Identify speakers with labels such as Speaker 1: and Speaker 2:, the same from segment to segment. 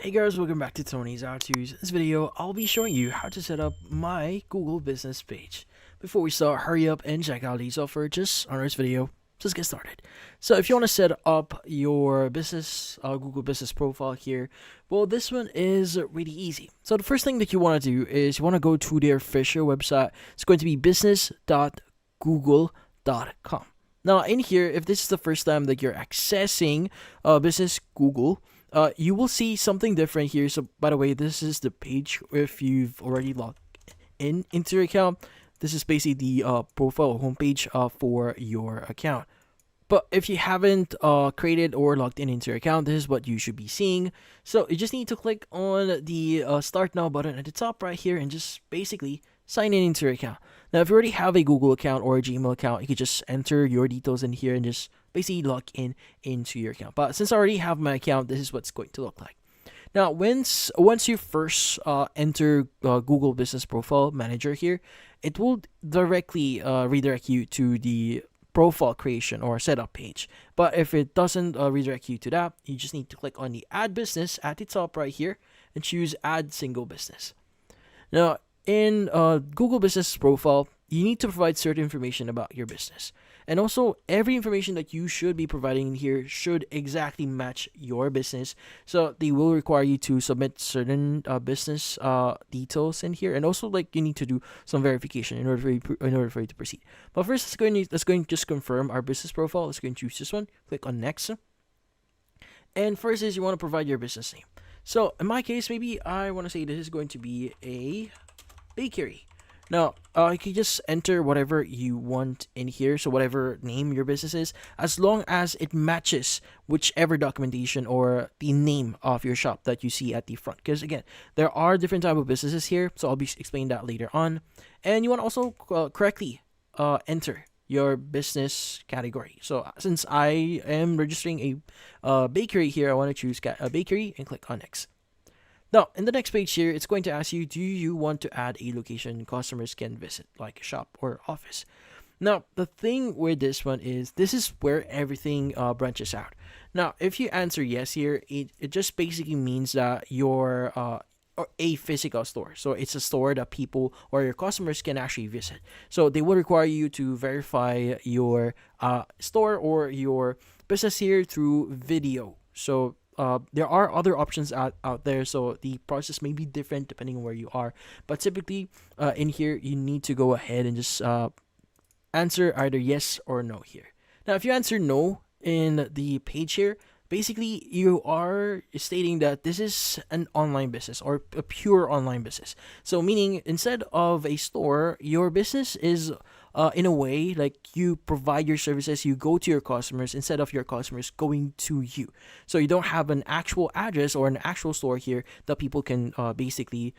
Speaker 1: Hey guys, welcome back to Tony's How To's. In this video, I'll be showing you how to set up my Google business page. Before we start, hurry up and check out the software just on this video. Let's get started. So if you want to set up your business, Google business profile here, well, this one is really easy. So the first thing that you want to do is you want to go to their official website. It's going to be business.google.com. Now in here, if this is the first time that you're accessing Business Google, you will see something different here. So by the way, this is the page if you've already logged in into your account. This is basically the profile homepage for your account. But if you haven't created or logged in into your account, this is what you should be seeing. So you just need to click on the Start Now button at the top right here and just basically sign in into your account. Now, if you already have a Google account or a Gmail account, you could just enter your details in here and just basically log in into your account. But since I already have my account, this is what's going to look like. Now, once you first enter Google Business Profile Manager here, it will directly redirect you to the profile creation or setup page. But if it doesn't redirect you to that, you just need to click on the Add Business at the top right here and choose Add Single Business. Now, in Google Business Profile, you need to provide certain information about your business. And also, every information that you should be providing in here should exactly match your business. So they will require you to submit certain business details in here, and also like you need to do some verification in order for you to proceed. But first, let's go and just confirm our business profile. Let's go and choose this one. Click on Next. And first is you want to provide your business name. So in my case, maybe I want to say this is going to be a bakery. Now, you can just enter whatever you want in here, so whatever name your business is, as long as it matches whichever documentation or the name of your shop that you see at the front. Because again, there are different type of businesses here, so I'll be explaining that later on. And you want to also correctly enter your business category. So since I am registering a bakery here, I want to choose a bakery and click on Next. Now, in the next page here, it's going to ask you, do you want to add a location customers can visit, like a shop or office? Now, the thing with this one is, this is where everything branches out. Now, if you answer yes here, it just basically means that you're a physical store. So it's a store that people or your customers can actually visit. So they will require you to verify your store or your business here through video. So there are other options out there, so the process may be different depending on where you are. But typically, in here, you need to go ahead and just answer either yes or no here. Now, if you answer no in the page here, basically you are stating that this is an online business or a pure online business. So meaning instead of a store, your business is in a way like you provide your services, you go to your customers instead of your customers going to you. So you don't have an actual address or an actual store here that people can basically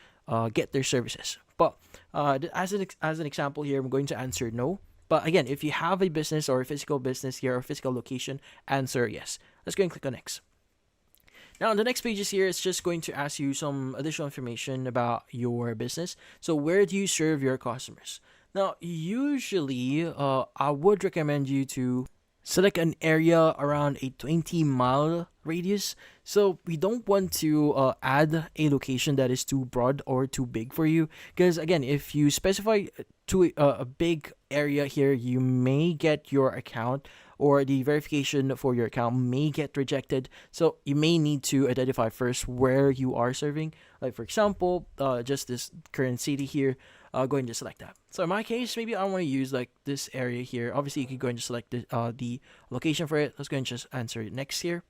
Speaker 1: get their services. But as an example here, I'm going to answer no. But again, if you have a business or a physical business here or physical location, answer yes. Let's go and click on Next. Now, on the next pages here, it's just going to ask you some additional information about your business. So where do you serve your customers? Now, usually, I would recommend you to select an area around a 20-mile radius. So we don't want to add a location that is too broad or too big for you. Because again, if you specify to a big area here, you may get your account or the verification for your account may get rejected. So you may need to identify first where you are serving. Like for example, just this current city here. Going to select that. So in my case, maybe I want to use like this area here. Obviously, you could go and just select the location for it. Let's go and just answer next here.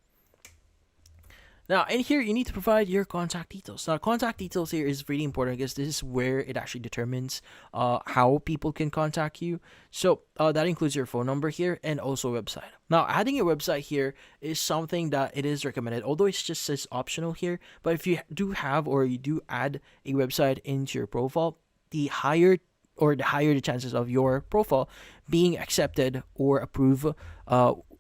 Speaker 1: Now, in here, you need to provide your contact details. Now, contact details here is really important because this is where it actually determines how people can contact you. So that includes your phone number here and also a website. Now, adding a website here is something that it is recommended, although it just says optional here. But if you do have or you do add a website into your profile, the higher the chances of your profile being accepted or approved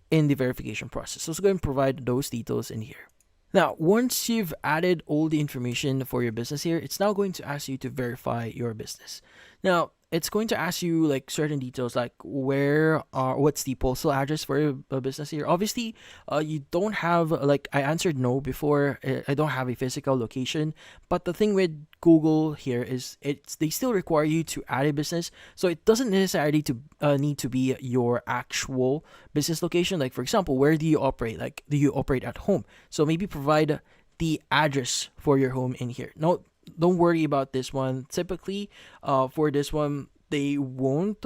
Speaker 1: in the verification process. So let's go and provide those details in here. Now, once you've added all the information for your business here, it's now going to ask you to verify your business. Now, it's going to ask you like certain details, like what's the postal address for your business here. Obviously, you don't have, like I answered no before. I don't have a physical location, but the thing with Google here is they still require you to add a business, so it doesn't necessarily to need to be your actual business location. Like for example, where do you operate? Like, do you operate at home? So maybe provide the address for your home in here. No, don't worry about this one. Typically, for this one, they won't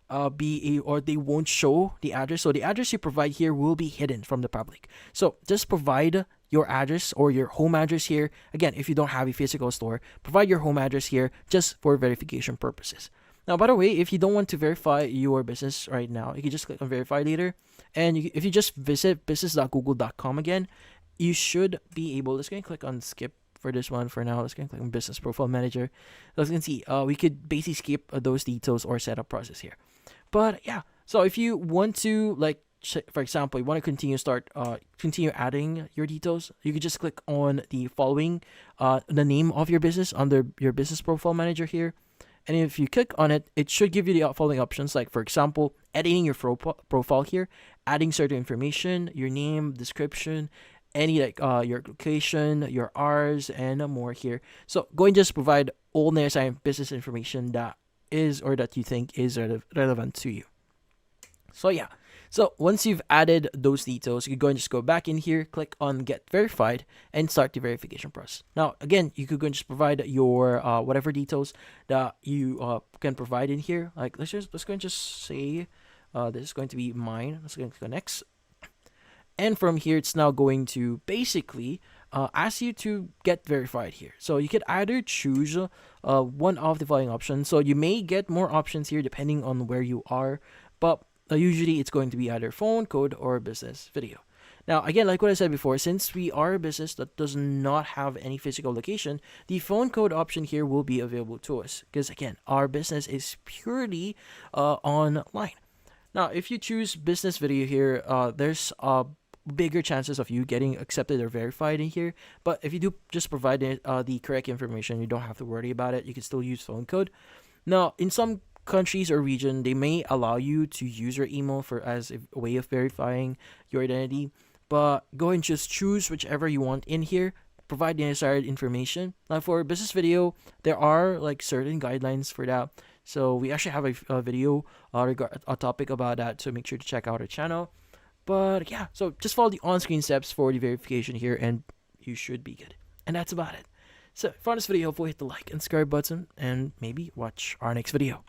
Speaker 1: or they won't show the address. So the address you provide here will be hidden from the public. So just provide your address or your home address here. Again, if you don't have a physical store, provide your home address here just for verification purposes. Now, by the way, if you don't want to verify your business right now, you can just click on verify later. And if you just visit business.google.com again, you should be able. Let's go and click on skip for this one for now. Let's go and click on business profile manager. As you can see, we could basically skip those details or setup process here. But yeah, so if you want to, like, for example, you want to continue adding your details, you could just click on the following, the name of your business under your business profile manager here. And if you click on it, it should give you the following options, like for example, editing your profile here, adding certain information, your name, description, any like your location, your hours, and more here. So go and just provide all necessary business information that is or that you think is relevant to you. So yeah. So once you've added those details, you can go and just go back in here, click on get verified, and start the verification process. Now again, you could go and just provide your whatever details that you can provide in here. Like let's go and just say this is going to be mine. Let's go and click on next. And from here, it's now going to basically ask you to get verified here. So you could either choose one of the following options. So you may get more options here depending on where you are, but usually it's going to be either phone, code, or business video. Now, again, like what I said before, since we are a business that does not have any physical location, the phone code option here will be available to us because, again, our business is purely online. Now, if you choose business video here, there's bigger chances of you getting accepted or verified in here. But if you do just provide the correct information, you don't have to worry about it. You can still use phone code. Now, in some countries or region, they may allow you to use your email as a way of verifying your identity. But go and just choose whichever you want in here. Provide the necessary information. Now, for business video, there are like certain guidelines for that. So we actually have a video a topic about that. So make sure to check out our channel. But yeah, so just follow the on-screen steps for the verification here and you should be good. And that's about it. So if you found this video helpful, hit the like and subscribe button and maybe watch our next video.